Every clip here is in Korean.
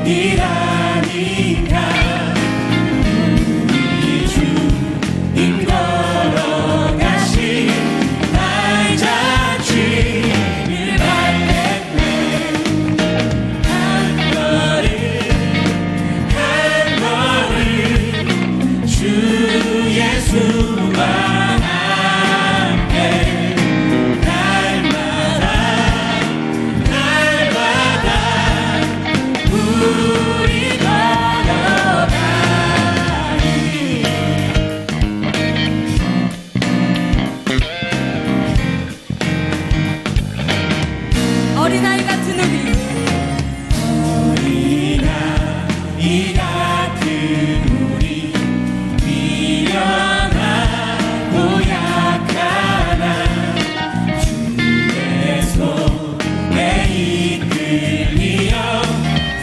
즐거움이라니까 우리 주 어린아이 같은 우리, 어린아이 같은 우리, 미련하고 약하나 주의 손에 이끌리어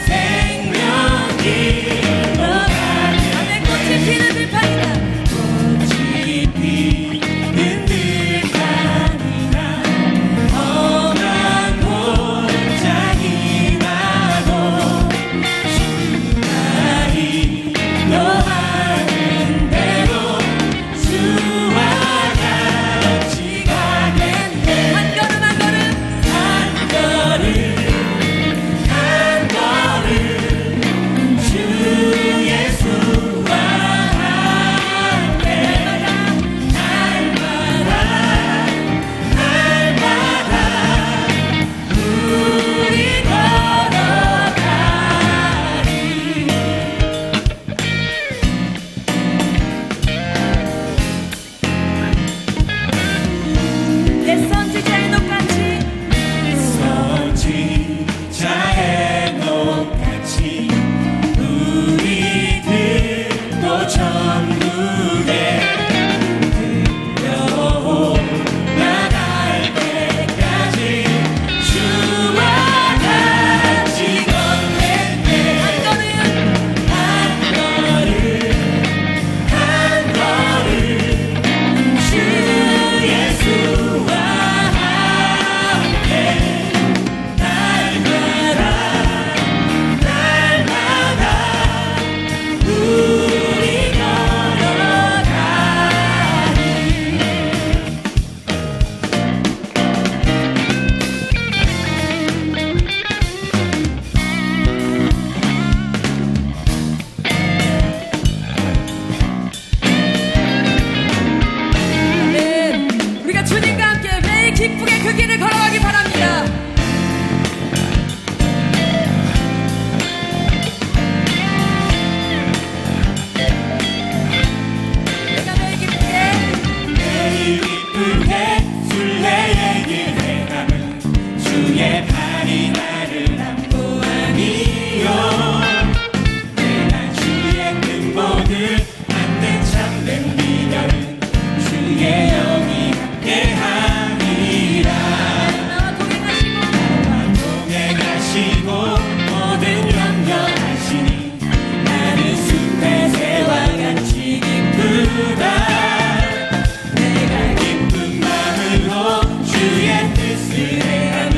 생명길로 가네. 꽃이 피는 들판이다. 꽃이 피는 들판이다. 험한 골짜기마도 주가 인도하는 대로 주와 같이 가겠네. 한 걸음 한 걸음, 한 걸음 한 걸음 주 예수와 함께 날마다 우리 걸어가리. 내 선지자의 녹같이 선지자의 녹같이 우리들도 천국에 들려올라갈 때까지 주와 같이 걷겠네. 한 걸음, 한 걸음 한 걸음 주 예수와 함께 날마다 우리 걸어가리. 네, 우리가 주님과 함께 매일 기쁘게 그 길을 걸어가기 바랍니다. 내가 매일 기쁘게 매일 기쁘게 순례의 길 행함은 주의 팔이 나를 안보하니요. 내가 주의 큰 모든 안된 참된 비결은 주의 영이 함께함이라. 나와 동행하시고 나와 동행하시고 모든 염려하시니 나는 숲의 새와 같이 기쁘다. 내가 기쁜 마음으로 주의 뜻을 행하는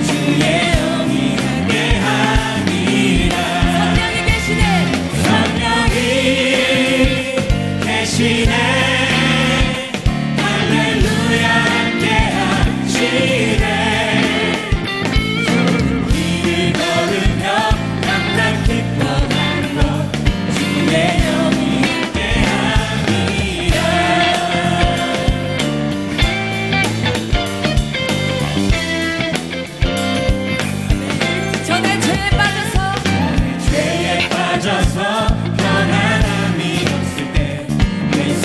주의 영이 함께함이라. 성령이 계시네. 성령이 계시네. 할렐루야 함께하시네. 길을 걸으며 항상 기뻐하는 것 주의 영이 함께함이라. 전에 죄에 빠져서 죄에 빠져서 편안함이 없을 때 예수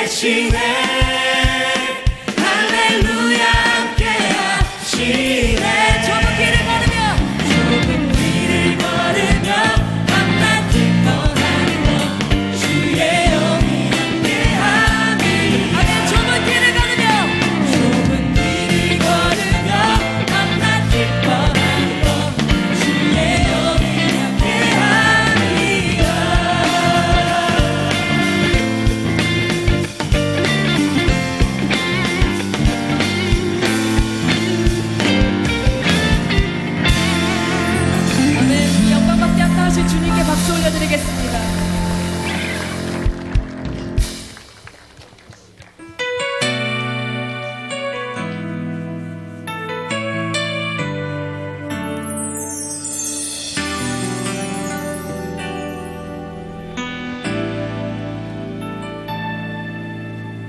계시네 할렐루야 함께 하시네 좁은 길을 걸으며 좁은 길을 걸으며 밤낮 기뻐하는 것 주의 영이 함께하니 아멘. 좁은 길을 걸으며 좁은 길을 걸으며 밤낮 기뻐하는 것 주의 영이 함께하니라 아멘. 영광받게 합당하신 주님께 박수 올려드리겠습니다.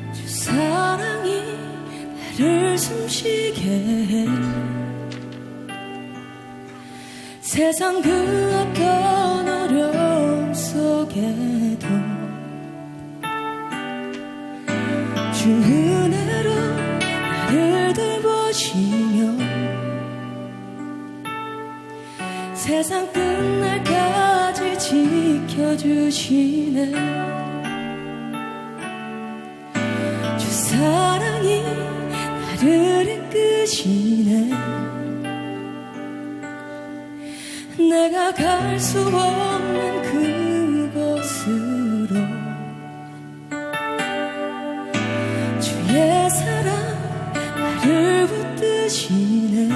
주 사랑이 나를 숨쉬게 해 세상 그 어떤 어려움 속에도 주 은혜로 나를 돌보시며 세상 끝날까지 지켜주시네 주 사랑이 나를 이끄시네 내가 갈 수 없는 그곳으로 주의 사랑 나를 붙드시네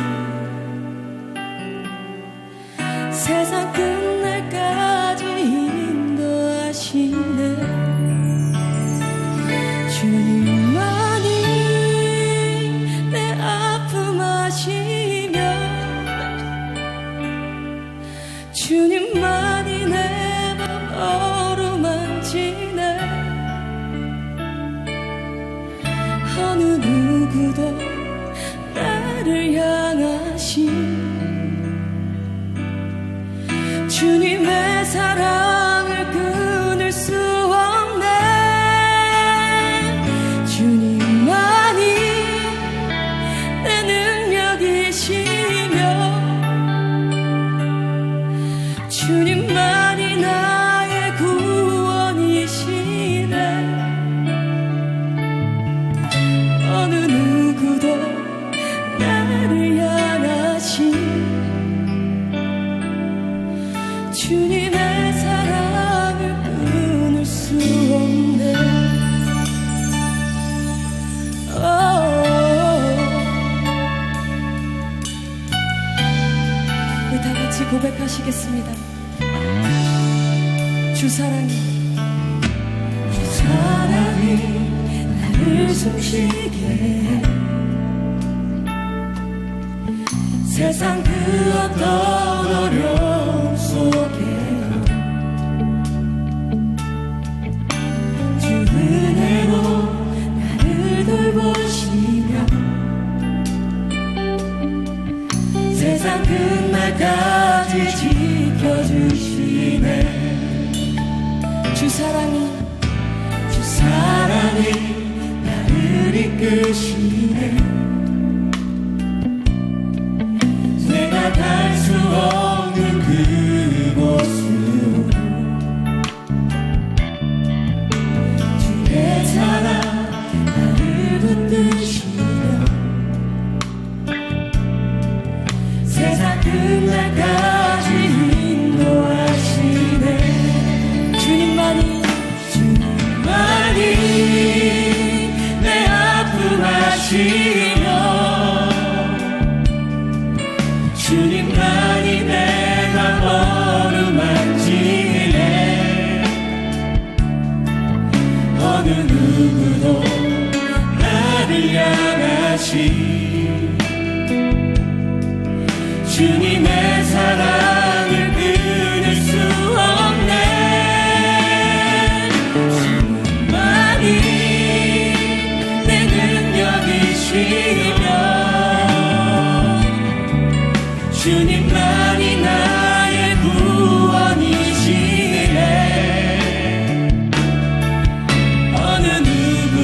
세상 끝날까지 인도하시네 주님만이 내 아픔 아시며 주님만이 내 맘 어루만지네 어느 누구도 나를 향하신 주님의 사랑을 끊을 수 없네 주님만이 내 능력이시며 주님만이 나의 구원이시네 어느 누구도 나를 향하신 주님의 사랑을 끊을 수 없네 우리 다 같이 고백하시겠습니다 주 사랑이 나를 숨쉬게 해 세상 그 어떤 어려움 속에 주 은혜로 나를 돌보시며 세상 끝날까지 지켜주시네 주 사랑이 나를 이끄시네 내가 갈 수 없는 그곳으로 주의 사랑 나를 붙드시며 세상 끝날까지 인도하시네 주님만이 내 아픔 아시며 주님만이 내 맘 어루만지네 어느 누구도 나를 향하신 주님의 사랑을 끊을 수 없네 주님만이 내 능력이시며 주님만이 나의 구원이시네 어느 누구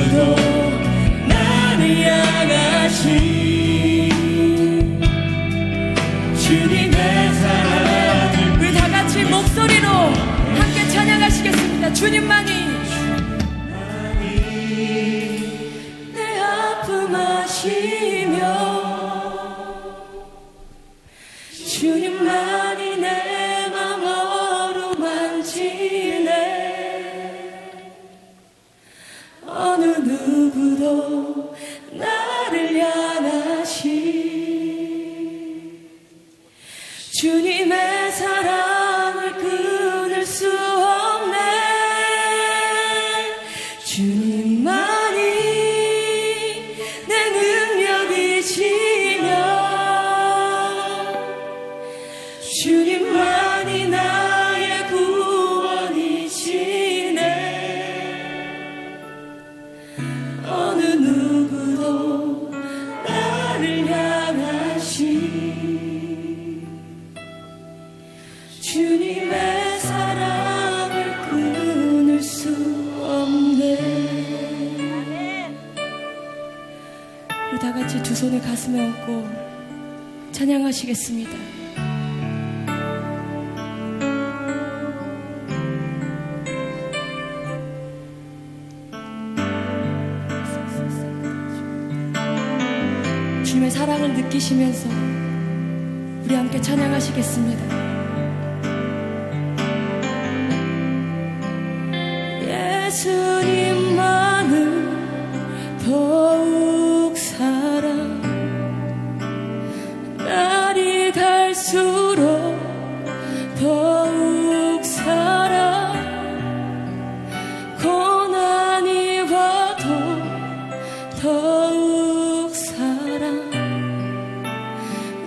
주님만이 내 맘 어루만지네. 어느 누구도 나를 향하시 주님의 사랑을 끊을 수 없네. 주님만이 내 능력이시며 주님만이 나의 구원이시네. 어느 누구도 나를 향하시 주님의 사랑을 끊을 수 없네. 우리 다 같이 두 손을 가슴에 얹고 찬양하시겠습니다. 주님의 사랑을 느끼시면서 우리 함께 찬양하시겠습니다. 예수님만을 더욱 사랑 날이 갈수록 더욱 사랑 고난이 와도 더욱 사랑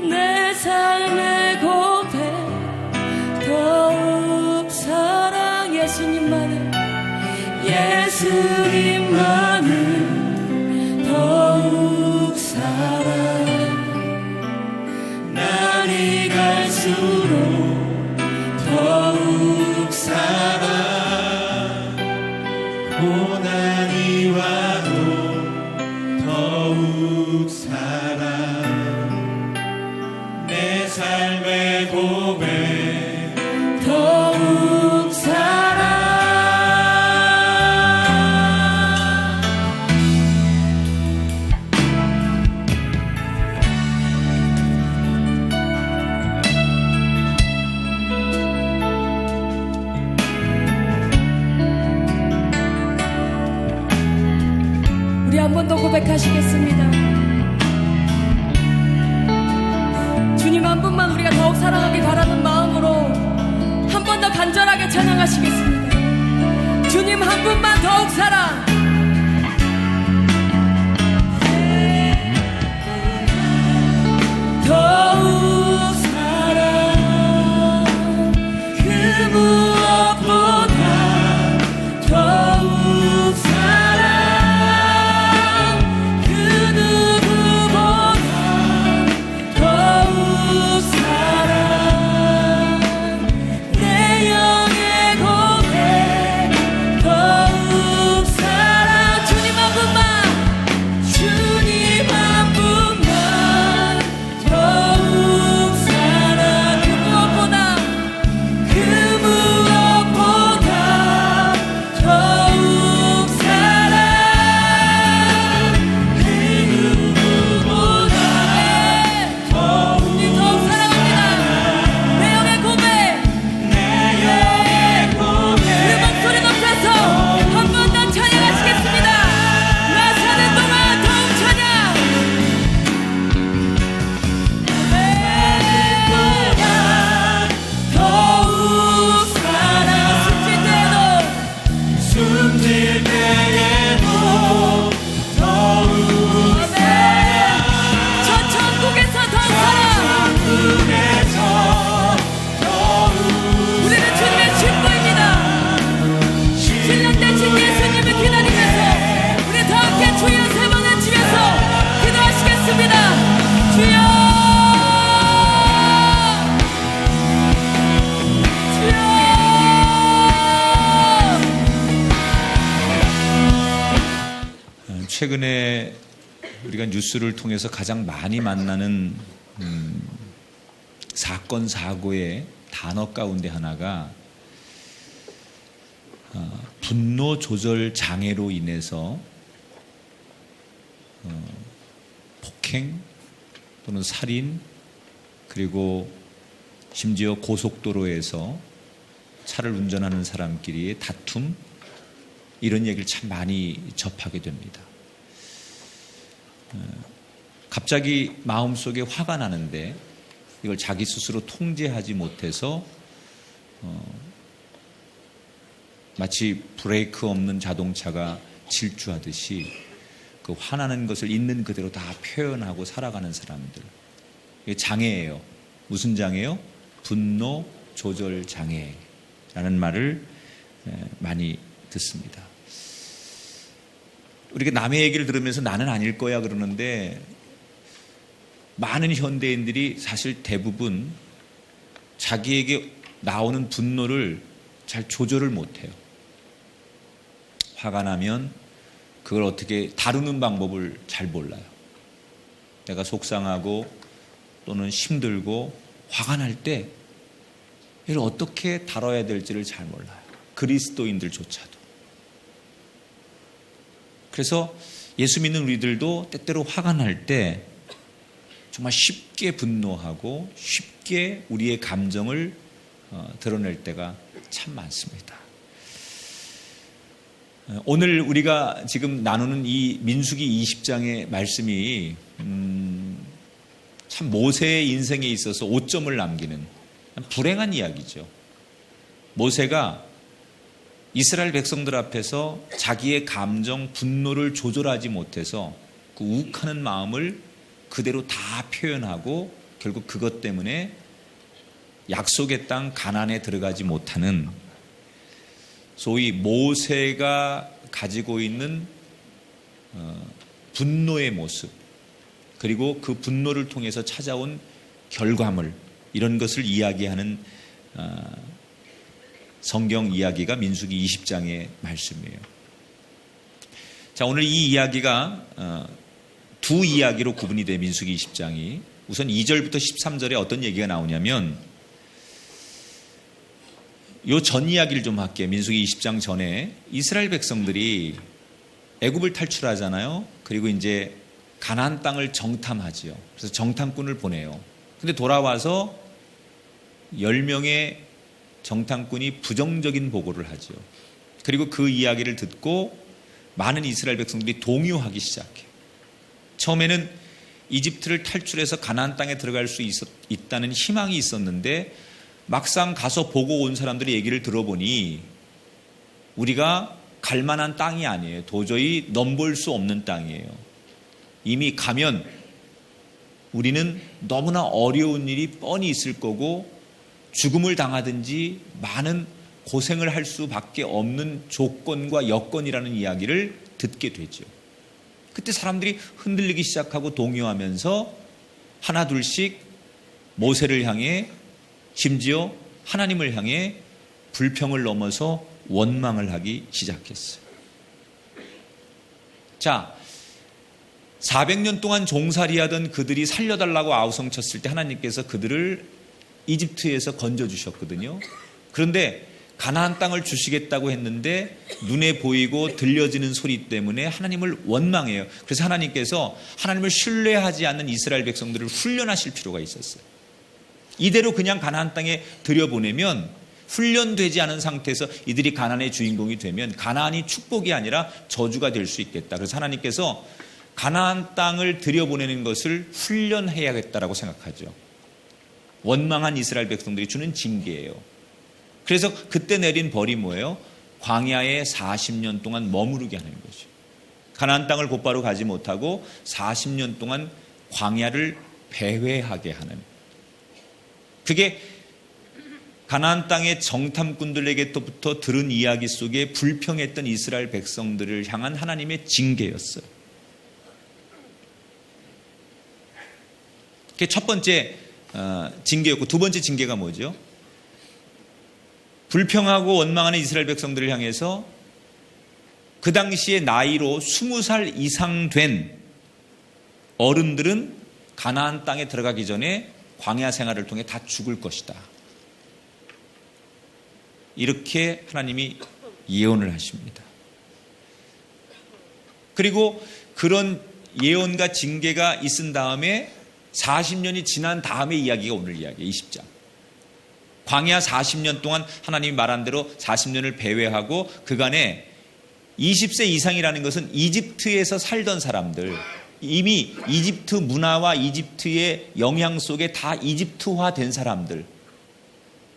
내 삶의 고백 더욱 사랑 예수님만을 더욱 사랑 날이 갈수록 더욱 사랑 고난이 와도 더욱 사랑 내 삶의 고백 더욱 사랑. 우리 한 번 더 고백하시겠습니다. 주님 한 분만 우리가 더욱 사랑하기 바라는 마음으로 한 번 더 간절하게 찬양하시겠습니다. 주님 한 분만 더욱 사랑. 더욱 사랑 그 무엇보다 더욱 사랑 그 누구보다 더욱 사랑 내 영의 고백 더욱 사랑 주님 한 분만 더욱 사랑 그 무엇보다 더욱 사랑 그 누구보다 주님 더욱 사랑합니다. 내 영의 고백 우리 목소리 높여서 한 번 더 찬양하시겠습니다. 나 사는 동안 더욱 찬양. 더욱 사랑 숨질 때에도 더욱 사랑 저 천국에서 더욱 사랑. 천국에서 더욱 우리는 주님의 친구입니다. 신랑 대신 예수님을 기다리면서 우리 다 함께 주여 세 번을 주여서 기도하시겠습니다. 주여 최근에 우리가 뉴스를 통해서 가장 많이 만나는 사건 사고의 단어 가운데 하나가 분노 조절 장애로 인해서 폭행 또는 살인, 그리고 심지어 고속도로에서 차를 운전하는 사람끼리의 다툼, 이런 얘기를 참 많이 접하게 됩니다. 갑자기 마음속에 화가 나는데 이걸 자기 스스로 통제하지 못해서 마치 브레이크 없는 자동차가 질주하듯이 그 화나는 것을 있는 그대로 다 표현하고 살아가는 사람들. 이게 장애예요. 무슨 장애요? 분노 조절 장애라는 말을 많이 듣습니다. 우리가 남의 얘기를 들으면서 나는 아닐 거야 그러는데 많은 현대인들이 사실 대부분 자기에게 나오는 분노를 잘 조절을 못해요. 화가 나면 그걸 어떻게 다루는 방법을 잘 몰라요. 내가 속상하고 또는 힘들고 화가 날 때 이걸 어떻게 다뤄야 될지를 잘 몰라요. 그리스도인들조차도. 그래서 예수 믿는 우리들도 때때로 화가 날 때 정말 쉽게 분노하고 쉽게 우리의 감정을 드러낼 때가 참 많습니다. 오늘 우리가 지금 나누는 이 민수기 20장의 말씀이 참 모세의 인생에 있어서 오점을 남기는 불행한 이야기죠. 모세가 이스라엘 백성들 앞에서 자기의 감정, 분노를 조절하지 못해서 그 욱하는 마음을 그대로 다 표현하고 결국 그것 때문에 약속의 땅 가나안에 들어가지 못하는 소위 모세가 가지고 있는 분노의 모습, 그리고 그 분노를 통해서 찾아온 결과물, 이런 것을 이야기하는 성경 이야기가 민수기 20장의 말씀이에요. 자, 오늘 이 이야기가 두 이야기로 구분이 돼. 민수기 20장이 우선 2절부터 13절에 어떤 얘기가 나오냐면, 요 전 이야기를 좀 할게요. 민수기 20장 전에 이스라엘 백성들이 애굽을 탈출하잖아요. 그리고 이제 가나안 땅을 정탐하지요. 그래서 정탐꾼을 보내요. 근데 돌아와서 10명의 정탐꾼이 부정적인 보고를 하죠. 그리고 그 이야기를 듣고 많은 이스라엘 백성들이 동요하기 시작해요. 처음에는 이집트를 탈출해서 가나안 땅에 들어갈 수 있다는 희망이 있었는데 막상 가서 보고 온 사람들의 얘기를 들어보니 우리가 갈 만한 땅이 아니에요. 도저히 넘볼 수 없는 땅이에요. 이미 가면 우리는 너무나 어려운 일이 뻔히 있을 거고 죽음을 당하든지 많은 고생을 할 수밖에 없는 조건과 여건이라는 이야기를 듣게 되죠. 그때 사람들이 흔들리기 시작하고 동요하면서 하나 둘씩 모세를 향해, 심지어 하나님을 향해 불평을 넘어서 원망을 하기 시작했어요. 자, 400년 동안 종살이하던 그들이 살려달라고 아우성쳤을 때 하나님께서 그들을 이집트에서 건져주셨거든요. 그런데 가나안 땅을 주시겠다고 했는데 눈에 보이고 들려지는 소리 때문에 하나님을 원망해요. 그래서 하나님께서 하나님을 신뢰하지 않는 이스라엘 백성들을 훈련하실 필요가 있었어요. 이대로 그냥 가나안 땅에 들여보내면, 훈련되지 않은 상태에서 이들이 가나안의 주인공이 되면 가나안이 축복이 아니라 저주가 될 수 있겠다. 그래서 하나님께서 가나안 땅을 들여보내는 것을 훈련해야겠다라고 생각하죠. 원망한 이스라엘 백성들이 주는 징계예요. 그래서 그때 내린 벌이 뭐예요? 광야에 40년 동안 머무르게 하는 거죠. 가나안 땅을 곧바로 가지 못하고 40년 동안 광야를 배회하게 하는, 그게 가나안 땅의 정탐꾼들에게부터 들은 이야기 속에 불평했던 이스라엘 백성들을 향한 하나님의 징계였어요. 그게 첫 번째 징계였고, 두 번째 징계가 뭐죠? 불평하고 원망하는 이스라엘 백성들을 향해서 그 당시에 나이로 20살 이상 된 어른들은 가나안 땅에 들어가기 전에 광야 생활을 통해 다 죽을 것이다. 이렇게 하나님이 예언을 하십니다. 그리고 그런 예언과 징계가 있은 다음에 40년이 지난 다음에 이야기가 오늘 이야기예요. 20장. 광야 40년 동안 하나님이 말한 대로 40년을 배회하고 그간에 20세 이상이라는 것은 이집트에서 살던 사람들, 이미 이집트 문화와 이집트의 영향 속에 다 이집트화된 사람들.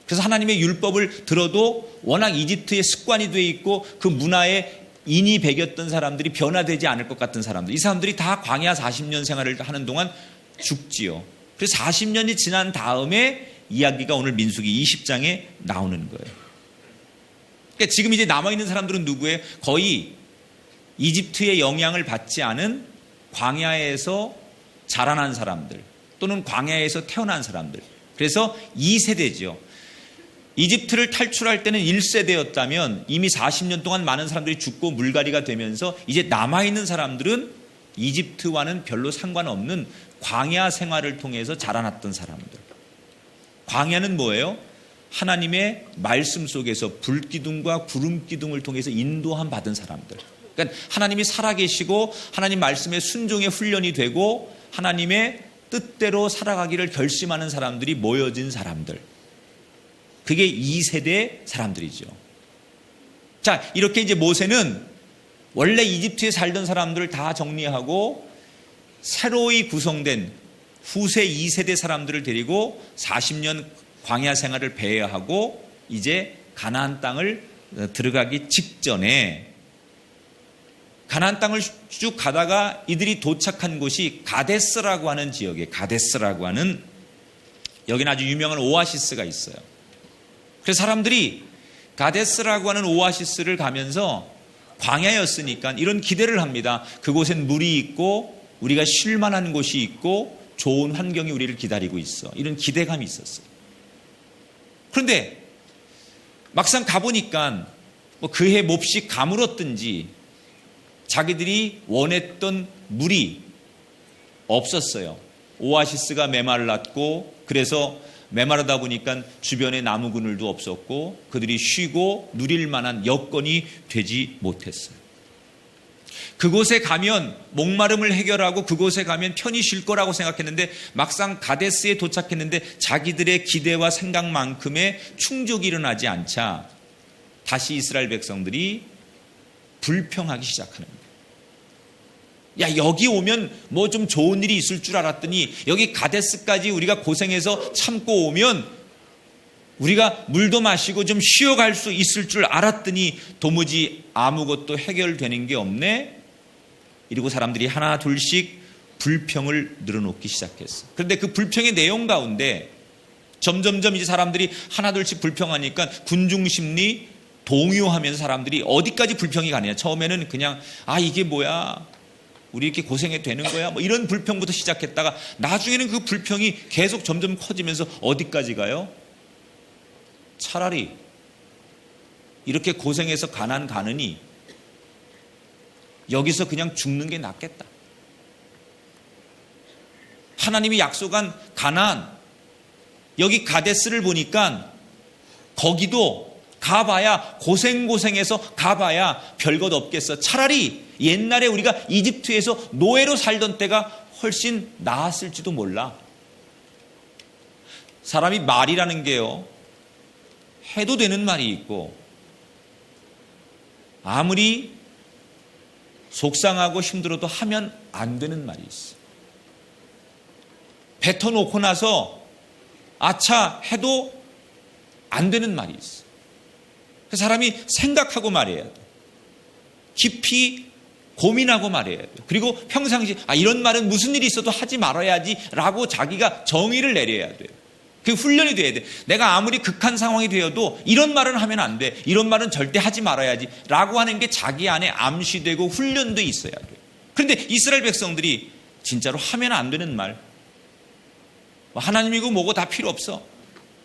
그래서 하나님의 율법을 들어도 워낙 이집트의 습관이 돼 있고 그 문화에 인이 배겼던 사람들이 변화되지 않을 것 같은 사람들. 이 사람들이 다 광야 40년 생활을 하는 동안 죽지요. 그래서 40년이 지난 다음에 이야기가 오늘 민수기 20장에 나오는 거예요. 그러니까 지금 이제 남아있는 사람들은 누구예요? 거의 이집트의 영향을 받지 않은 광야에서 자라난 사람들 또는 광야에서 태어난 사람들. 그래서 2세대죠. 이집트를 탈출할 때는 1세대였다면 이미 40년 동안 많은 사람들이 죽고 물갈이가 되면서 이제 남아있는 사람들은 이집트와는 별로 상관없는 광야 생활을 통해서 자라났던 사람들. 광야는 뭐예요? 하나님의 말씀 속에서 불기둥과 구름기둥을 통해서 인도함 받은 사람들. 그러니까 하나님이 살아계시고 하나님 말씀에 순종의 훈련이 되고 하나님의 뜻대로 살아가기를 결심하는 사람들이 모여진 사람들. 그게 2세대 사람들이죠. 자, 이렇게 이제 모세는 원래 이집트에 살던 사람들을 다 정리하고 새로이 구성된 후세 2세대 사람들을 데리고 40년 광야 생활을 배회하고 이제 가나안 땅을 들어가기 직전에 가나안 땅을 쭉 가다가 이들이 도착한 곳이 가데스라고 하는 지역에 가데스라고 하는 여기는 아주 유명한 오아시스가 있어요. 그래서 사람들이 가데스라고 하는 오아시스를 가면서 광야였으니까 이런 기대를 합니다. 그곳엔 물이 있고 우리가 쉴 만한 곳이 있고 좋은 환경이 우리를 기다리고 있어. 이런 기대감이 있었어요. 그런데 막상 가보니까 뭐 그해 몹시 가물었든지 자기들이 원했던 물이 없었어요. 오아시스가 메말랐고 그래서 메마르다 보니까 주변에 나무 그늘도 없었고 그들이 쉬고 누릴 만한 여건이 되지 못했어요. 그곳에 가면 목마름을 해결하고 그곳에 가면 편히 쉴 거라고 생각했는데 막상 가데스에 도착했는데 자기들의 기대와 생각만큼의 충족이 일어나지 않자 다시 이스라엘 백성들이 불평하기 시작하는 거예요. 야, 여기 오면 뭐 좀 좋은 일이 있을 줄 알았더니 여기 가데스까지 우리가 고생해서 참고 오면 우리가 물도 마시고 좀 쉬어갈 수 있을 줄 알았더니 도무지 아무것도 해결되는 게 없네. 이러고 사람들이 하나 둘씩 불평을 늘어놓기 시작했어. 그런데 그 불평의 내용 가운데 점점점 이제 사람들이 하나 둘씩 불평하니까 군중심리 동요하면서 사람들이 어디까지 불평이 가느냐. 처음에는 그냥 이게 뭐야, 우리 이렇게 고생해도 되는 거야, 뭐 이런 불평부터 시작했다가 나중에는 그 불평이 계속 점점 커지면서 어디까지 가요? 차라리 이렇게 고생해서 가난 가느니 여기서 그냥 죽는 게 낫겠다. 하나님이 약속한 가나안, 여기 가데스를 보니까 거기도 가봐야 고생해서 가봐야 별것 없겠어. 차라리 옛날에 우리가 이집트에서 노예로 살던 때가 훨씬 나았을지도 몰라. 사람이 말이라는 게요, 해도 되는 말이 있고 아무리 속상하고 힘들어도 하면 안 되는 말이 있어. 뱉어놓고 나서 아차 해도 안 되는 말이 있어. 그 사람이 생각하고 말해야 돼. 깊이 고민하고 말해야 돼. 그리고 평상시 이런 말은 무슨 일이 있어도 하지 말아야지 라고 자기가 정의를 내려야 돼요. 그게 훈련이 돼야 돼. 내가 아무리 극한 상황이 되어도 이런 말은 하면 안 돼, 이런 말은 절대 하지 말아야지 라고 하는 게 자기 안에 암시되고 훈련돼 있어야 돼. 그런데 이스라엘 백성들이 진짜로 하면 안 되는 말, 하나님이고 뭐고 다 필요 없어,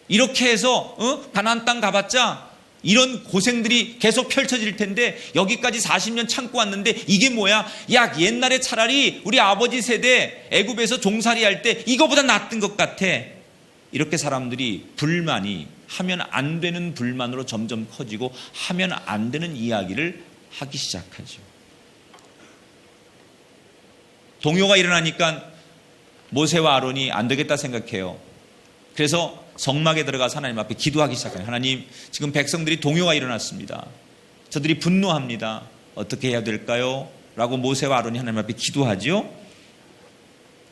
이렇게 해서 가나안 땅 가봤자 이런 고생들이 계속 펼쳐질 텐데 여기까지 40년 참고 왔는데 이게 뭐야? 야, 옛날에 차라리 우리 아버지 세대 애굽에서 종살이 할 때 이거보다 낫던 것 같아. 이렇게 사람들이 불만이 하면 안 되는 불만으로 점점 커지고 하면 안 되는 이야기를 하기 시작하죠. 동요가 일어나니까 모세와 아론이 안 되겠다 생각해요. 그래서 성막에 들어가서 하나님 앞에 기도하기 시작해요. 하나님, 지금 백성들이 동요가 일어났습니다. 저들이 분노합니다. 어떻게 해야 될까요? 라고 모세와 아론이 하나님 앞에 기도하죠.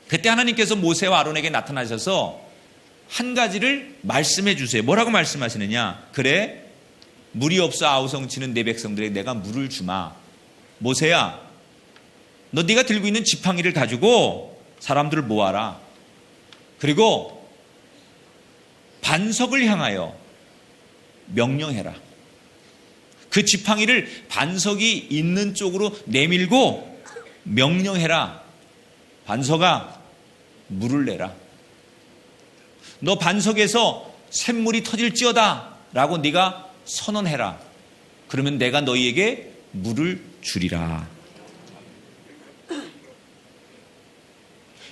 그때 하나님께서 모세와 아론에게 나타나셔서 한 가지를 말씀해 주세요. 뭐라고 말씀하시느냐? 그래, 물이 없어 아우성치는 내 백성들에게 내가 물을 주마. 모세야, 너 네가 들고 있는 지팡이를 가지고 사람들을 모아라. 그리고 반석을 향하여 명령해라. 그 지팡이를 반석이 있는 쪽으로 내밀고 명령해라. 반석아, 물을 내라. 너 반석에서 샘물이 터질지어다 라고 네가 선언해라. 그러면 내가 너희에게 물을 주리라.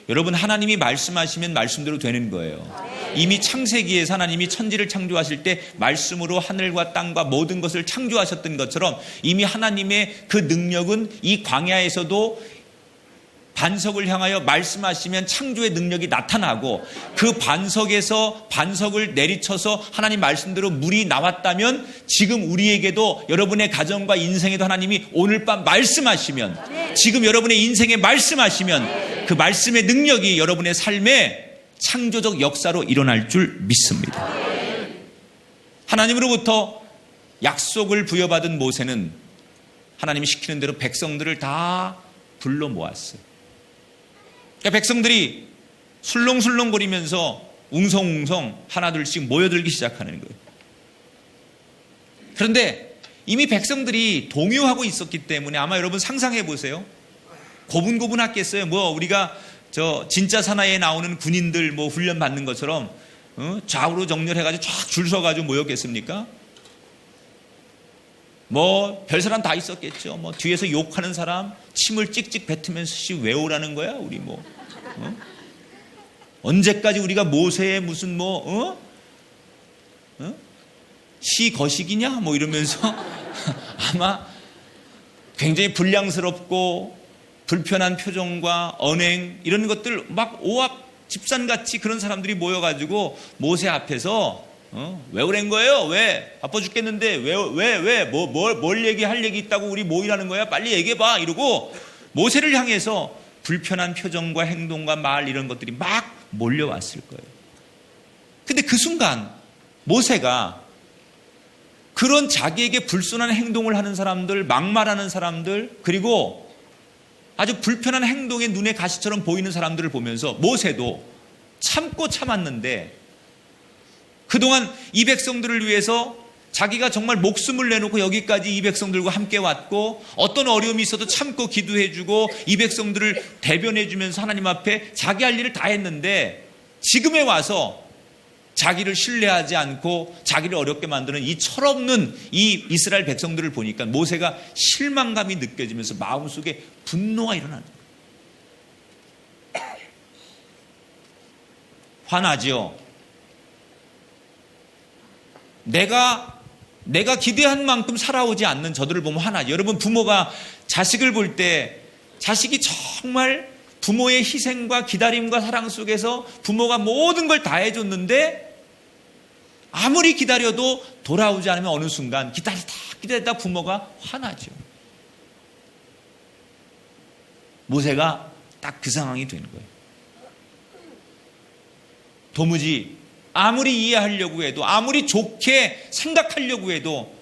여러분, 하나님이 말씀하시면 말씀대로 되는 거예요. 이미 창세기에서 하나님이 천지를 창조하실 때 말씀으로 하늘과 땅과 모든 것을 창조하셨던 것처럼 이미 하나님의 그 능력은 이 광야에서도 반석을 향하여 말씀하시면 창조의 능력이 나타나고, 그 반석에서 반석을 내리쳐서 하나님 말씀대로 물이 나왔다면 지금 우리에게도, 여러분의 가정과 인생에도 하나님이 오늘 밤 말씀하시면, 지금 여러분의 인생에 말씀하시면 그 말씀의 능력이 여러분의 삶에 창조적 역사로 일어날 줄 믿습니다. 하나님으로부터 약속을 부여받은 모세는 하나님이 시키는 대로 백성들을 다 불러 모았어요. 그러니까 백성들이 술렁술렁거리면서 웅성웅성 하나둘씩 모여들기 시작하는 거예요. 그런데 이미 백성들이 동요하고 있었기 때문에 아마 여러분 상상해 보세요. 고분고분했겠어요. 뭐 우리가 저 진짜 사나이에 나오는 군인들 뭐 훈련 받는 것처럼 좌우로 정렬해가지고 쫙 줄 서가지고 모였겠습니까? 뭐 별사람 다 있었겠죠. 뭐 뒤에서 욕하는 사람 침을 찍찍 뱉으면서 씨 외우라는 거야 우리 뭐 언제까지 우리가 모세의 무슨 뭐 시 거식이냐 뭐 이러면서 아마 굉장히 불량스럽고 불편한 표정과 언행 이런 것들 막 오합 집산같이 그런 사람들이 모여가지고 모세 앞에서 외우란 거예요. 왜? 바빠 죽겠는데 왜? 뭘 얘기할 얘기 있다고 우리 모이라는 거야? 빨리 얘기해봐. 이러고 모세를 향해서 불편한 표정과 행동과 말 이런 것들이 막 몰려왔을 거예요. 근데 그 순간 모세가 그런 자기에게 불순한 행동을 하는 사람들, 막말하는 사람들, 그리고 아주 불편한 행동에 눈에 가시처럼 보이는 사람들을 보면서 모세도 참고 참았는데 그동안 이 백성들을 위해서 자기가 정말 목숨을 내놓고 여기까지 이 백성들과 함께 왔고 어떤 어려움이 있어도 참고 기도해주고 이 백성들을 대변해주면서 하나님 앞에 자기 할 일을 다 했는데 지금에 와서 자기를 신뢰하지 않고 자기를 어렵게 만드는 이 철없는 이 이스라엘 백성들을 보니까 모세가 실망감이 느껴지면서 마음속에 분노가 일어나는 거예요. 화나지요. 내가 기대한 만큼 살아오지 않는 저들을 보면 화나죠. 여러분, 부모가 자식을 볼 때 자식이 정말 부모의 희생과 기다림과 사랑 속에서 부모가 모든 걸 다 해줬는데 아무리 기다려도 돌아오지 않으면 어느 순간 기다리다 부모가 화나죠. 모세가 딱 그 상황이 되는 거예요. 도무지 아무리 이해하려고 해도 아무리 좋게 생각하려고 해도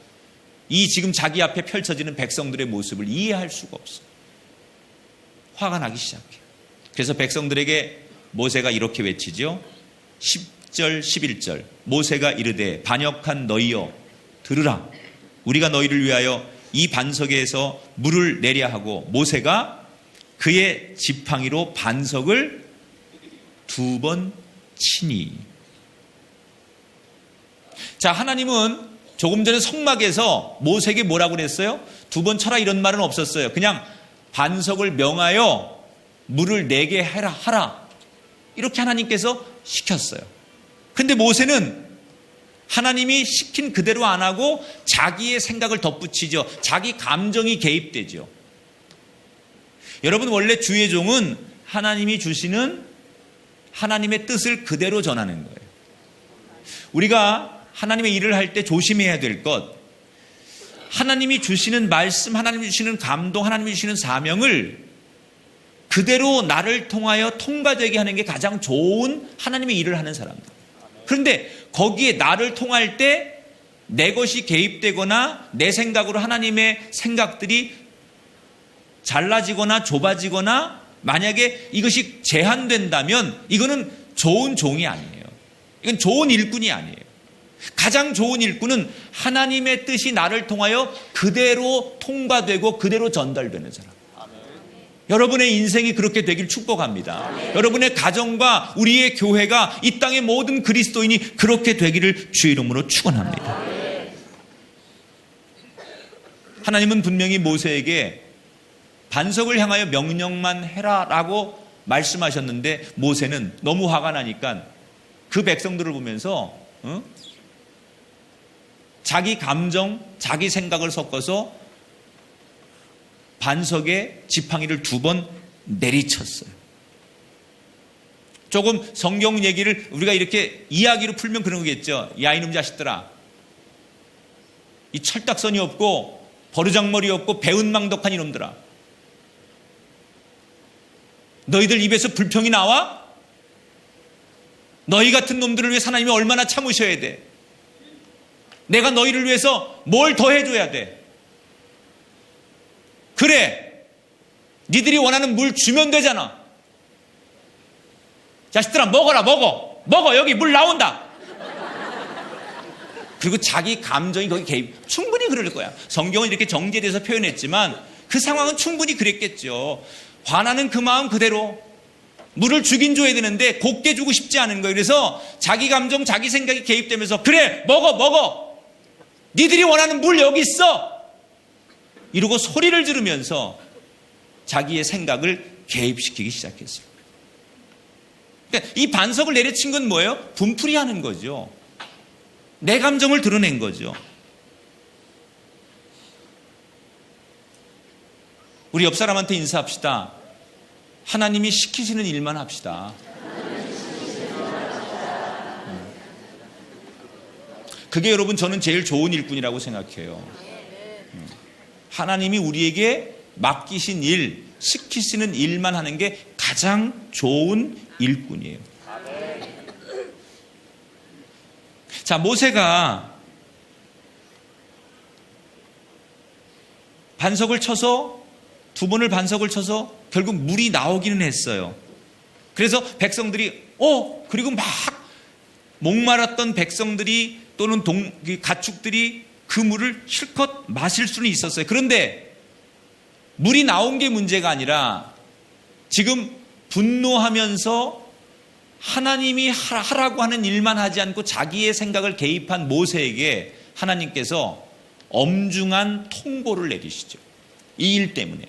이 지금 자기 앞에 펼쳐지는 백성들의 모습을 이해할 수가 없어요. 화가 나기 시작해요. 그래서 백성들에게 모세가 이렇게 외치죠. 10절 11절 모세가 이르되 반역한 너희여 들으라. 우리가 너희를 위하여 이 반석에서 물을 내려 하고 모세가 그의 지팡이로 반석을 2번 치니. 자, 하나님은 조금 전에 성막에서 모세에게 뭐라고 그랬어요? 2번 쳐라 이런 말은 없었어요. 그냥 반석을 명하여 물을 내게 하라. 이렇게 하나님께서 시켰어요. 근데 모세는 하나님이 시킨 그대로 안 하고 자기의 생각을 덧붙이죠. 자기 감정이 개입되죠. 여러분, 원래 주의 종은 하나님이 주시는 하나님의 뜻을 그대로 전하는 거예요. 우리가 하나님의 일을 할 때 조심해야 될 것, 하나님이 주시는 말씀, 하나님이 주시는 감동, 하나님이 주시는 사명을 그대로 나를 통하여 통과되게 하는 게 가장 좋은 하나님의 일을 하는 사람들. 그런데 거기에 나를 통할 때 내 것이 개입되거나 내 생각으로 하나님의 생각들이 잘라지거나 좁아지거나 만약에 이것이 제한된다면 이거는 좋은 종이 아니에요. 이건 좋은 일꾼이 아니에요. 가장 좋은 일꾼은 하나님의 뜻이 나를 통하여 그대로 통과되고 그대로 전달되는 사람. 여러분의 인생이 그렇게 되길 축복합니다. 여러분의 가정과 우리의 교회가 이 땅의 모든 그리스도인이 그렇게 되기를 주의 이름으로 축원합니다. 하나님은 분명히 모세에게 반석을 향하여 명령만 해라라고 말씀하셨는데 모세는 너무 화가 나니까 그 백성들을 보면서 자기 감정, 자기 생각을 섞어서 반석에 지팡이를 2번 내리쳤어요. 조금 성경 얘기를 우리가 이렇게 이야기로 풀면 그런 거겠죠. 야, 이놈 자식들아, 이 철딱선이 없고 버르장머리 없고 배은망덕한 이놈들아, 너희들 입에서 불평이 나와? 너희 같은 놈들을 위해 하나님이 얼마나 참으셔야 돼? 내가 너희를 위해서 뭘 더 해줘야 돼? 그래, 니들이 원하는 물 주면 되잖아. 자식들아, 먹어라, 먹어, 여기 물 나온다. 그리고 자기 감정이 거기 개입, 충분히 그럴 거야. 성경은 이렇게 정제돼서 표현했지만 그 상황은 충분히 그랬겠죠. 화나는 그 마음 그대로 물을 주긴 줘야 되는데 곱게 주고 싶지 않은 거예요. 그래서 자기 감정, 자기 생각이 개입되면서 그래, 먹어, 니들이 원하는 물 여기 있어, 이러고 소리를 지르면서 자기의 생각을 개입시키기 시작했어요. 그러니까 이 반석을 내려친 건 뭐예요? 분풀이하는 거죠. 내 감정을 드러낸 거죠. 우리 옆 사람한테 인사합시다. 하나님이 시키시는 일만 합시다. 그게 여러분, 저는 제일 좋은 일꾼이라고 생각해요. 하나님이 우리에게 맡기신 일, 시키시는 일만 하는 게 가장 좋은 일꾼이에요. 자, 모세가 반석을 쳐서 2번을 반석을 쳐서 결국 물이 나오기는 했어요. 그래서 백성들이 그리고 막 목마랐던 백성들이 또는 가축들이 그 물을 실컷 마실 수는 있었어요. 그런데 물이 나온 게 문제가 아니라 지금 분노하면서 하나님이 하라고 하는 일만 하지 않고 자기의 생각을 개입한 모세에게 하나님께서 엄중한 통보를 내리시죠. 이 일 때문에.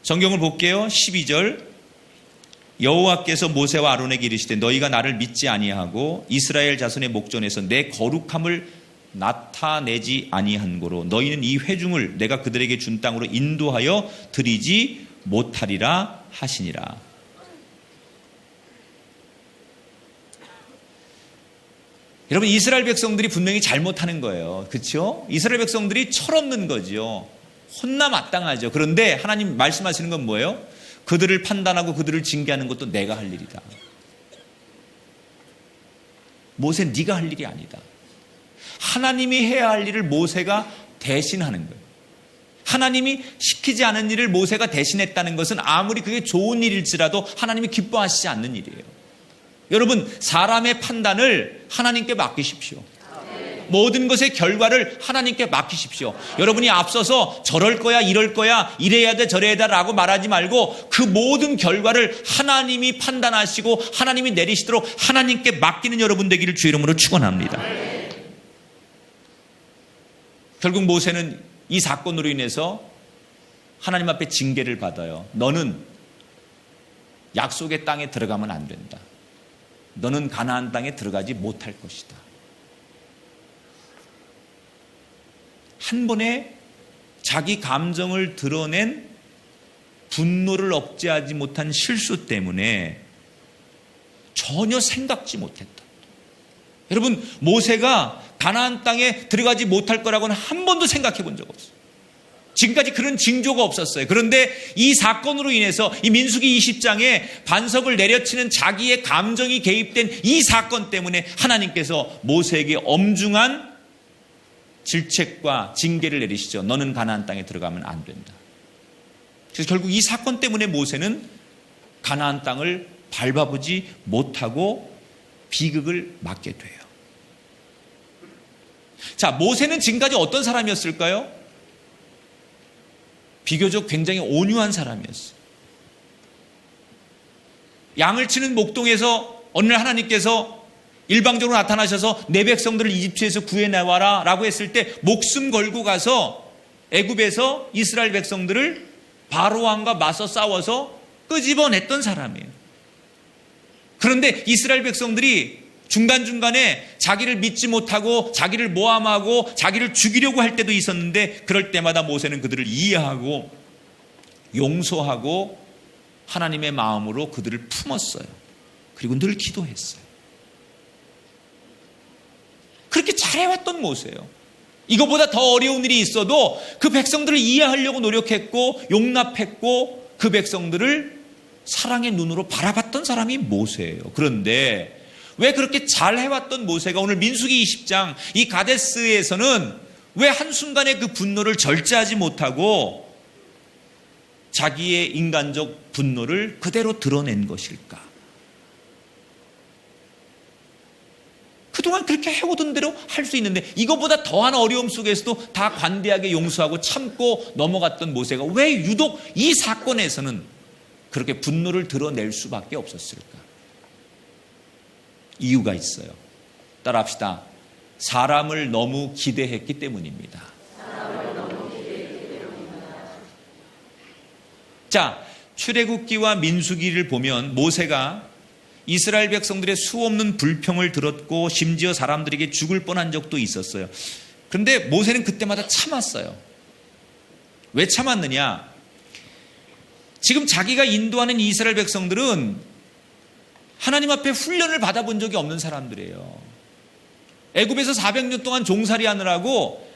성경을 볼게요. 12절. 여호와께서 모세와 아론에게 이르시되 너희가 나를 믿지 아니하고 이스라엘 자손의 목전에서 내 거룩함을 나타내지 아니한 고로 너희는 이 회중을 내가 그들에게 준 땅으로 인도하여 드리지 못하리라 하시니라. 여러분, 이스라엘 백성들이 분명히 잘못하는 거예요. 그렇죠? 이스라엘 백성들이 철없는 거죠. 혼나 마땅하죠. 그런데 하나님 말씀하시는 건 뭐예요? 그들을 판단하고 그들을 징계하는 것도 내가 할 일이다. 모세, 네가 할 일이 아니다. 하나님이 해야 할 일을 모세가 대신하는 거예요. 하나님이 시키지 않은 일을 모세가 대신했다는 것은 아무리 그게 좋은 일일지라도 하나님이 기뻐하시지 않는 일이에요. 여러분, 사람의 판단을 하나님께 맡기십시오. 모든 것의 결과를 하나님께 맡기십시오. 여러분이 앞서서 저럴 거야, 이럴 거야, 이래야 돼, 저래야 돼 라고 말하지 말고 그 모든 결과를 하나님이 판단하시고 하나님이 내리시도록 하나님께 맡기는 여러분 되기를 주의 이름으로 축원합니다. 결국 모세는 이 사건으로 인해서 하나님 앞에 징계를 받아요. 너는 약속의 땅에 들어가면 안 된다. 너는 가나안 땅에 들어가지 못할 것이다. 한 번에 자기 감정을 드러낸 분노를 억제하지 못한 실수 때문에 전혀 생각지 못했다. 여러분, 모세가 가나안 땅에 들어가지 못할 거라고는 한 번도 생각해 본 적 없어요. 지금까지 그런 징조가 없었어요. 그런데 이 사건으로 인해서 이 민수기 20장에 반석을 내려치는 자기의 감정이 개입된 이 사건 때문에 하나님께서 모세에게 엄중한 질책과 징계를 내리시죠. 너는 가나안 땅에 들어가면 안 된다. 그래서 결국 이 사건 때문에 모세는 가나안 땅을 밟아보지 못하고 비극을 맞게 돼요. 자, 모세는 지금까지 어떤 사람이었을까요? 비교적 굉장히 온유한 사람이었어요. 양을 치는 목동에서 어느 날 하나님께서 일방적으로 나타나셔서 내 백성들을 이집트에서 구해내와라 라고 했을 때 목숨 걸고 가서 애굽에서 이스라엘 백성들을 바로왕과 맞서 싸워서 끄집어냈던 사람이에요. 그런데 이스라엘 백성들이 중간중간에 자기를 믿지 못하고 자기를 모함하고 자기를 죽이려고 할 때도 있었는데 그럴 때마다 모세는 그들을 이해하고 용서하고 하나님의 마음으로 그들을 품었어요. 그리고 늘 기도했어요. 그렇게 잘해왔던 모세예요. 이거보다 더 어려운 일이 있어도 그 백성들을 이해하려고 노력했고 용납했고 그 백성들을 사랑의 눈으로 바라봤던 사람이 모세예요. 그런데 왜 그렇게 잘 해왔던 모세가 오늘 민수기 20장 이 가데스에서는 왜 한순간에 그 분노를 절제하지 못하고 자기의 인간적 분노를 그대로 드러낸 것일까? 그동안 그렇게 해오던 대로 할 수 있는데 이거보다 더한 어려움 속에서도 다 관대하게 용서하고 참고 넘어갔던 모세가 왜 유독 이 사건에서는 그렇게 분노를 드러낼 수밖에 없었을까? 이유가 있어요. 따라합시다. 사람을 너무 기대했기 때문입니다. 자, 출애굽기와 민수기를 보면 모세가 이스라엘 백성들의 수없는 불평을 들었고 심지어 사람들에게 죽을 뻔한 적도 있었어요. 그런데 모세는 그때마다 참았어요. 왜 참았느냐? 지금 자기가 인도하는 이스라엘 백성들은 하나님 앞에 훈련을 받아본 적이 없는 사람들이에요. 애굽에서 400년 동안 종살이 하느라고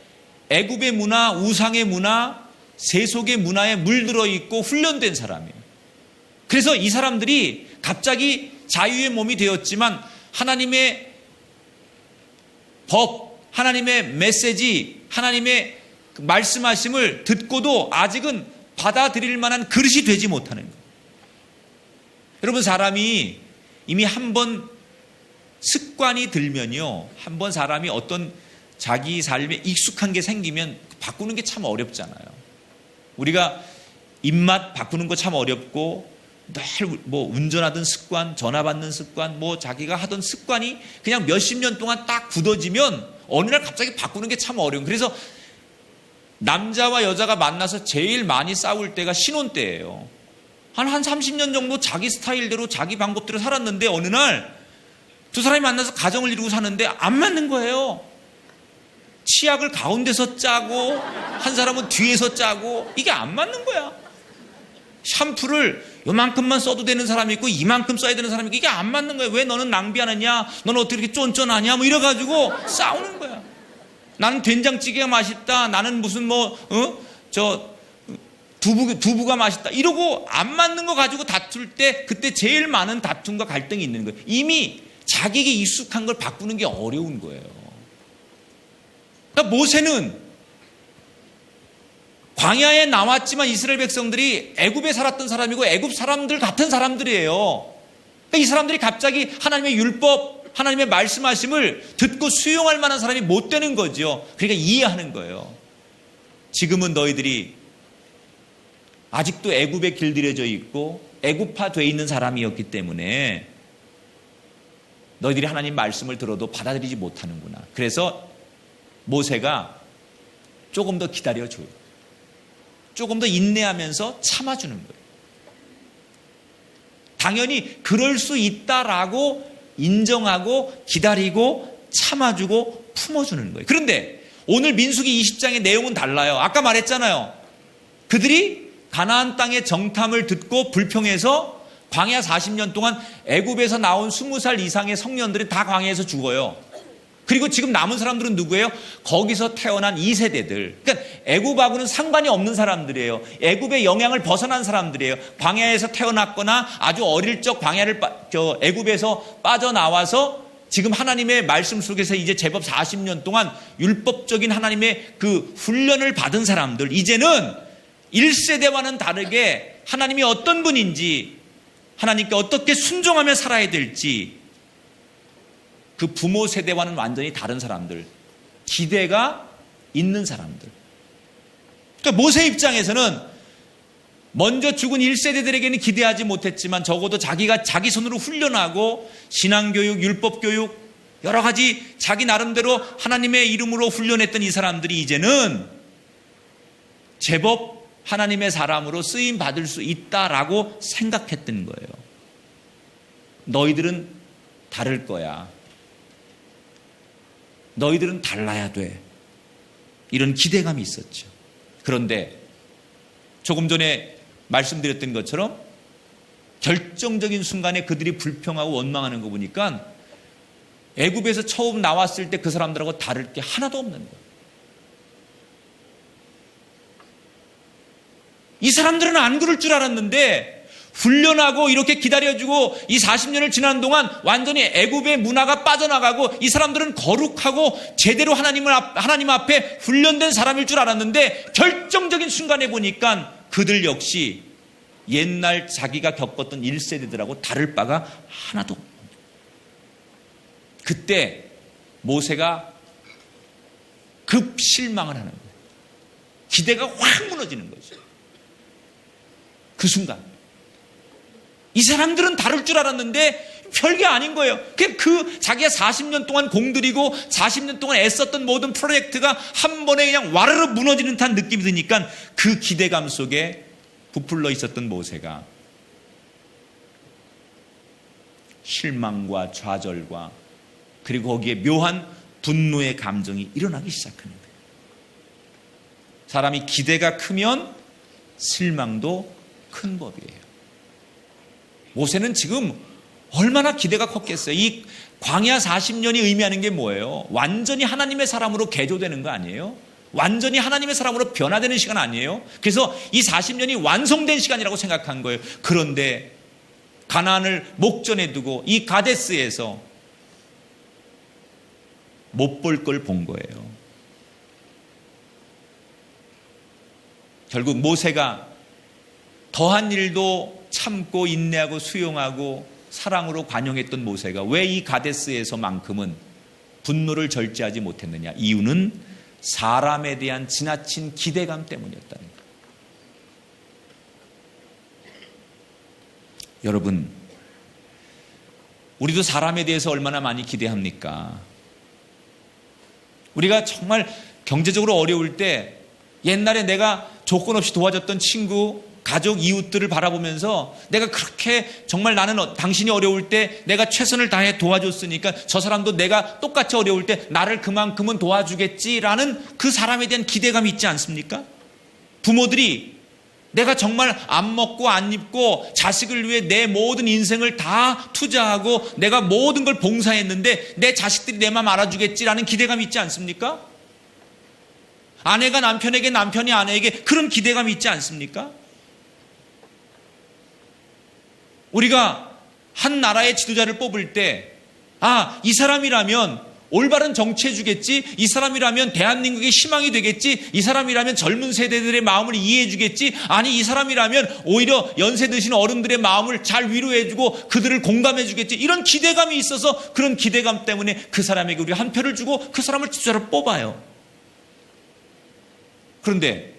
애굽의 문화, 우상의 문화, 세속의 문화에 물들어 있고 훈련된 사람이에요. 그래서 이 사람들이 갑자기 자유의 몸이 되었지만 하나님의 법, 하나님의 메시지, 하나님의 말씀하심을 듣고도 아직은 받아들일 만한 그릇이 되지 못하는 거예요. 여러분, 사람이 이미 한번 습관이 들면요, 한번 사람이 어떤 자기 삶에 익숙한 게 생기면 바꾸는 게 참 어렵잖아요. 우리가 입맛 바꾸는 거 참 어렵고 늘 뭐 운전하던 습관, 전화 받는 습관, 뭐 자기가 하던 습관이 그냥 몇십 년 동안 딱 굳어지면 어느 날 갑자기 바꾸는 게 참 어려운. 그래서 남자와 여자가 만나서 제일 많이 싸울 때가 신혼 때예요. 한 30년 정도 자기 스타일대로 자기 방법대로 살았는데 어느 날 두 사람이 만나서 가정을 이루고 사는데 안 맞는 거예요. 치약을 가운데서 짜고 한 사람은 뒤에서 짜고 이게 안 맞는 거야. 샴푸를 요만큼만 써도 되는 사람이 있고 이만큼 써야 되는 사람이 있고 이게 안 맞는 거야. 왜 너는 낭비하느냐? 너는 어떻게 이렇게 쫀쫀하냐? 뭐 이래가지고 싸우는 거야. 나는 된장찌개가 맛있다. 나는 무슨 두부가 맛있다. 이러고 안 맞는 거 가지고 다툴 때 그때 제일 많은 다툼과 갈등이 있는 거예요. 이미 자기에게 익숙한 걸 바꾸는 게 어려운 거예요. 그러니까 모세는 광야에 나왔지만 이스라엘 백성들이 애굽에 살았던 사람이고 애굽 사람들 같은 사람들이에요. 그러니까 이 사람들이 갑자기 하나님의 율법, 하나님의 말씀하심을 듣고 수용할 만한 사람이 못 되는 거죠. 그러니까 이해하는 거예요. 지금은 너희들이 아직도 애굽에 길들여져 있고 애굽화되어 있는 사람이었기 때문에 너희들이 하나님 말씀을 들어도 받아들이지 못하는구나. 그래서 모세가 조금 더 기다려줘요. 조금 더 인내하면서 참아주는 거예요. 당연히 그럴 수 있다라고 인정하고 기다리고 참아주고 품어주는 거예요. 그런데 오늘 민수기 20장의 내용은 달라요. 아까 말했잖아요. 그들이 가나안 땅의 정탐을 듣고 불평해서 광야 40년 동안 애굽에서 나온 20살 이상의 청년들이 다 광야에서 죽어요. 그리고 지금 남은 사람들은 누구예요? 거기서 태어난 2세대들. 그러니까 애굽하고는 상관이 없는 사람들이에요. 애굽의 영향을 벗어난 사람들이에요. 광야에서 태어났거나 아주 어릴 적 애굽에서 빠져나와서 지금 하나님의 말씀 속에서 이제 제법 40년 동안 율법적인 하나님의 그 훈련을 받은 사람들. 이제는 1세대와는 다르게 하나님이 어떤 분인지, 하나님께 어떻게 순종하며 살아야 될지, 그 부모 세대와는 완전히 다른 사람들, 기대가 있는 사람들. 그러니까 모세 입장에서는 먼저 죽은 1세대들에게는 기대하지 못했지만 적어도 자기가 자기 손으로 훈련하고 신앙교육, 율법교육, 여러 가지 자기 나름대로 하나님의 이름으로 훈련했던 이 사람들이 이제는 제법 하나님의 사람으로 쓰임 받을 수 있다라고 생각했던 거예요. 너희들은 다를 거야. 너희들은 달라야 돼. 이런 기대감이 있었죠. 그런데 조금 전에 말씀드렸던 것처럼 결정적인 순간에 그들이 불평하고 원망하는 거 보니까 애굽에서 처음 나왔을 때 그 사람들하고 다를 게 하나도 없는 거예요. 이 사람들은 안 그럴 줄 알았는데 훈련하고 이렇게 기다려주고 이 40년을 지난 동안 완전히 애굽의 문화가 빠져나가고 이 사람들은 거룩하고 제대로 하나님 앞에 훈련된 사람일 줄 알았는데 결정적인 순간에 보니까 그들 역시 옛날 자기가 겪었던 1세대들하고 다를 바가 하나도 없는 거예요. 그때 모세가 급 실망을 하는 거예요. 기대가 확 무너지는 거죠. 그 순간 이 사람들은 다를 줄 알았는데 별게 아닌 거예요. 그 자기가 40년 동안 공들이고 40년 동안 애썼던 모든 프로젝트가 한 번에 그냥 와르르 무너지는 듯한 느낌이 드니까 그 기대감 속에 부풀러 있었던 모세가 실망과 좌절과 그리고 거기에 묘한 분노의 감정이 일어나기 시작하는 거예요. 사람이 기대가 크면 실망도 큰 법이에요. 모세는 지금 얼마나 기대가 컸겠어요. 이 광야 40년이 의미하는 게 뭐예요? 완전히 하나님의 사람으로 개조되는 거 아니에요? 완전히 하나님의 사람으로 변화되는 시간 아니에요? 그래서 이 40년이 완성된 시간이라고 생각한 거예요. 그런데 가나안을 목전에 두고 이 가데스에서 못 볼 걸 본 거예요. 결국 모세가 더한 일도 참고 인내하고 수용하고 사랑으로 관용했던 모세가 왜 이 가데스에서만큼은 분노를 절제하지 못했느냐? 이유는 사람에 대한 지나친 기대감 때문이었다는 거예요. 여러분, 우리도 사람에 대해서 얼마나 많이 기대합니까? 우리가 정말 경제적으로 어려울 때 옛날에 내가 조건 없이 도와줬던 친구, 가족, 이웃들을 바라보면서 내가 그렇게 정말 나는 당신이 어려울 때 내가 최선을 다해 도와줬으니까 저 사람도 내가 똑같이 어려울 때 나를 그만큼은 도와주겠지라는 그 사람에 대한 기대감이 있지 않습니까? 부모들이 내가 정말 안 먹고 안 입고 자식을 위해 내 모든 인생을 다 투자하고 내가 모든 걸 봉사했는데 내 자식들이 내 마음 알아주겠지라는 기대감이 있지 않습니까? 아내가 남편에게, 남편이 아내에게 그런 기대감이 있지 않습니까? 우리가 한 나라의 지도자를 뽑을 때, 이 사람이라면 올바른 정치해 주겠지, 이 사람이라면 대한민국의 희망이 되겠지, 이 사람이라면 젊은 세대들의 마음을 이해해 주겠지, 아니 이 사람이라면 오히려 연세 드신 어른들의 마음을 잘 위로해 주고 그들을 공감해 주겠지, 이런 기대감이 있어서 그런 기대감 때문에 그 사람에게 우리가 한 표를 주고 그 사람을 지도자로 뽑아요. 그런데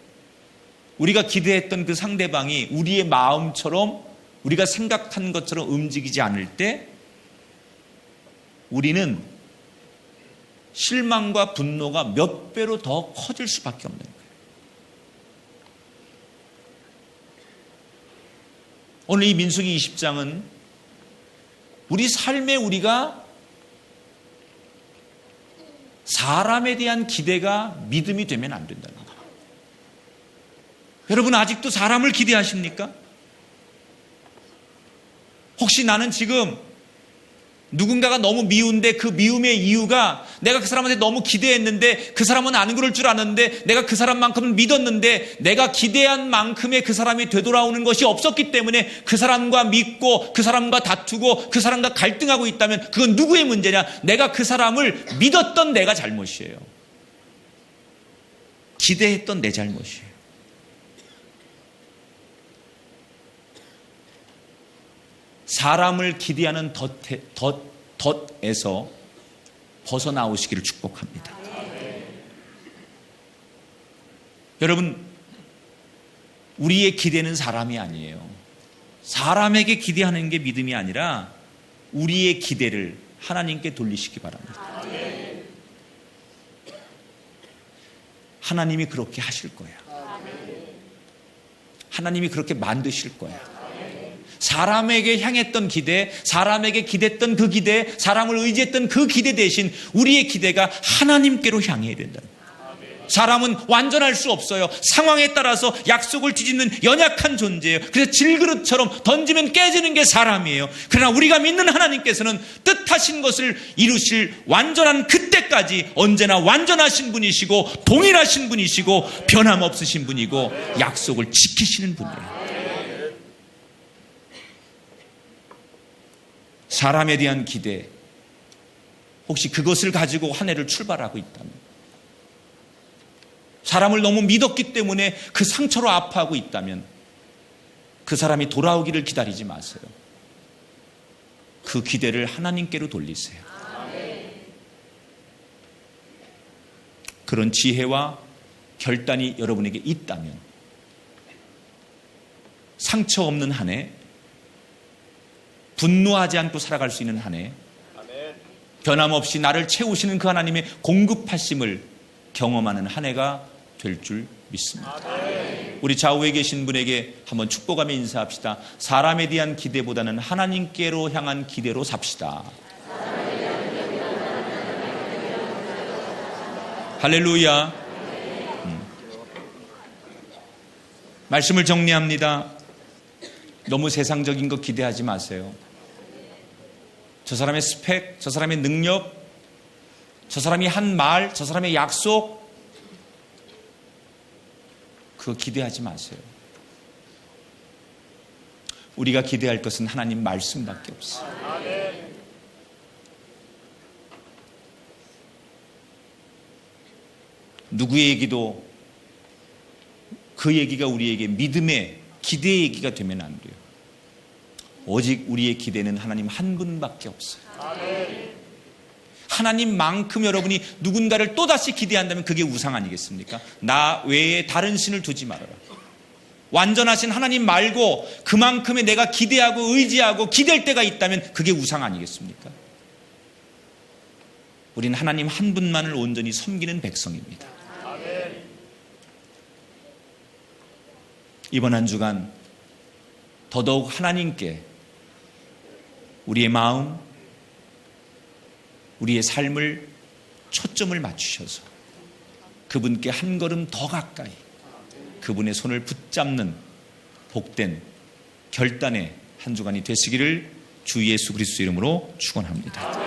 우리가 기대했던 그 상대방이 우리의 마음처럼 우리가 생각한 것처럼 움직이지 않을 때 우리는 실망과 분노가 몇 배로 더 커질 수밖에 없는 거예요. 오늘 이 민수기 20장은 우리 삶에 우리가 사람에 대한 기대가 믿음이 되면 안 된다는 거예요. 여러분 아직도 사람을 기대하십니까? 혹시 나는 지금 누군가가 너무 미운데 그 미움의 이유가 내가 그 사람한테 너무 기대했는데 그 사람은 안 그럴 줄 아는데 내가 그 사람만큼은 믿었는데 내가 기대한 만큼의 그 사람이 되돌아오는 것이 없었기 때문에 그 사람과 믿고 그 사람과 다투고 그 사람과 갈등하고 있다면 그건 누구의 문제냐? 내가 그 사람을 믿었던 내가 잘못이에요. 기대했던 내 잘못이에요. 사람을 기대하는 덫에서 벗어나오시기를 축복합니다. 여러분, 우리의 기대는 사람이 아니에요. 사람에게 기대하는 게 믿음이 아니라 우리의 기대를 하나님께 돌리시기 바랍니다. 하나님이 그렇게 하실 거야. 하나님이 그렇게 만드실 거야. 사람에게 향했던 기대, 사람에게 기댔던 그 기대, 사람을 의지했던 그 기대 대신 우리의 기대가 하나님께로 향해야 된다. 사람은 완전할 수 없어요. 상황에 따라서 약속을 뒤집는 연약한 존재예요. 그래서 질그릇처럼 던지면 깨지는 게 사람이에요. 그러나 우리가 믿는 하나님께서는 뜻하신 것을 이루실 완전한 그때까지 언제나 완전하신 분이시고 동일하신 분이시고 변함없으신 분이고 약속을 지키시는 분이에요. 사람에 대한 기대, 혹시 그것을 가지고 한 해를 출발하고 있다면, 사람을 너무 믿었기 때문에 그 상처로 아파하고 있다면 그 사람이 돌아오기를 기다리지 마세요. 그 기대를 하나님께로 돌리세요. 그런 지혜와 결단이 여러분에게 있다면 상처 없는 한 해, 분노하지 않고 살아갈 수 있는 한 해, 변함없이 나를 채우시는 그 하나님의 공급하심을 경험하는 한 해가 될 줄 믿습니다. 우리 좌우에 계신 분에게 한번 축복하며 인사합시다. 사람에 대한 기대보다는 하나님께로 향한 기대로 삽시다. 할렐루야. 말씀을 정리합니다. 너무 세상적인 거 기대하지 마세요. 저 사람의 스펙, 저 사람의 능력, 저 사람이 한 말, 저 사람의 약속, 그거 기대하지 마세요. 우리가 기대할 것은 하나님 말씀밖에 없어요. 누구의 얘기도 그 얘기가 우리에게 믿음의 기대의 얘기가 되면 안 돼요. 오직 우리의 기대는 하나님 한 분밖에 없어요. 하나님만큼 여러분이 누군가를 또다시 기대한다면 그게 우상 아니겠습니까? 나 외에 다른 신을 두지 말아라. 완전하신 하나님 말고 그만큼의 내가 기대하고 의지하고 기댈 때가 있다면 그게 우상 아니겠습니까? 우리는 하나님 한 분만을 온전히 섬기는 백성입니다. 이번 한 주간 더더욱 하나님께 우리의 마음, 우리의 삶을 초점을 맞추셔서 그분께 한 걸음 더 가까이 그분의 손을 붙잡는 복된 결단의 한 주간이 되시기를 주 예수 그리스도 이름으로 축원합니다.